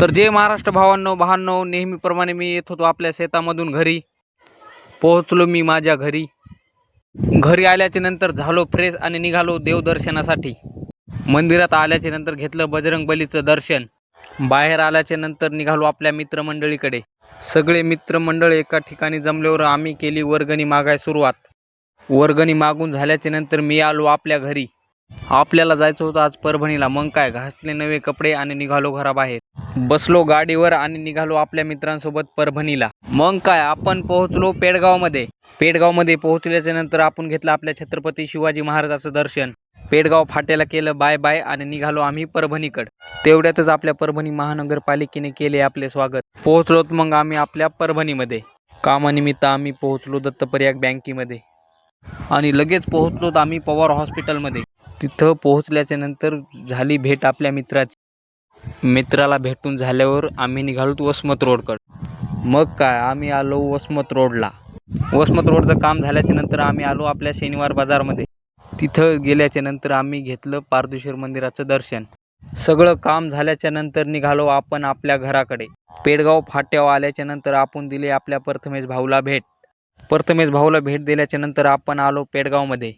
तर जय महाराष्ट्र भावांनो बहांनो, नेहमीप्रमाणे मी येत होतो आपल्या शेतामधून घरी. पोहोचलो मी माझ्या घरी. घरी आल्याच्या नंतर झालो फ्रेश आणि निघालो देवदर्शनासाठी. मंदिरात आल्याच्या नंतर घेतलं बजरंगबलीचं दर्शन. बाहेर आल्याच्या नंतर निघालो आपल्या मित्रमंडळीकडे. सगळे मित्रमंडळ एका ठिकाणी जमल्यावर आम्ही केली वर्गणी मागाय सुरुवात. वर्गणी मागून झाल्याच्या नंतर मी आलो आपल्या घरी. आपल्याला जायचं होतं आज परभणीला. मग काय, घासले नवे कपडे आणि निघालो घराबाहेर. बसलो गाडीवर आणि निघालो आपल्या मित्रांसोबत परभणीला. मग काय, आपण पोहोचलो पेडगावमध्ये. पेडगावमध्ये पोहोचल्याच्या नंतर आपण घेतलं आपल्या छत्रपती शिवाजी महाराजाचं दर्शन. पेडगाव फाट्याला केलं बाय बाय आणि निघालो आम्ही परभणीकडं. तेवढ्यातच आपल्या परभणी महानगरपालिकेने केले आपले स्वागत. पोहोचलोत मग आम्ही आपल्या परभणीमध्ये. कामानिमित्त आम्ही पोहोचलो दत्तप्रयाग बँकेमध्ये आणि लगेच पोहोचलोत आम्ही पवार हॉस्पिटलमध्ये. तिथं पोहोचल्याच्या नंतर झाली भेट आपल्या मित्राची. मित्राला भेटून झाल्यावर आम्ही निघालो वसमत रोडकडं. मग काय, आम्ही आलो वसमत रोडला. वसमत रोडचं काम झाल्याच्या नंतर आम्ही आलो आपल्या शनिवार बाजारमध्ये. तिथं गेल्याच्या नंतर आम्ही घेतलं पारदेश्वर मंदिराचं दर्शन. सगळं काम झाल्याच्या नंतर निघालो आपण आपल्या घराकडे. पेडगाव फाट्यावर आल्याच्या नंतर आपण दिले आपल्या प्रथमेश भाऊला भेट. प्रथमेश भाऊला भेट दिल्याच्या नंतर आपण आलो पेडगावमध्ये.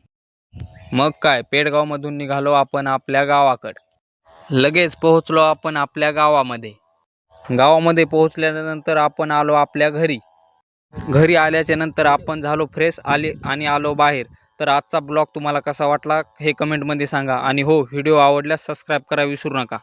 मग काय, पेडगावमधून निघालो आपण आपल्या गावाकडं. लगेच पोहोचलो आपण आपल्या गावामध्ये. गावामध्ये पोहोचल्यानंतर आपण आलो आपल्या घरी. घरी आल्याच्या नंतर आपण झालो फ्रेश आणि आलो बाहेर. तर आजचा ब्लॉग तुम्हाला कसा वाटला हे कमेंटमध्ये सांगा. आणि हो, व्हिडिओ आवडल्यास सबस्क्राईब करा विसरू नका.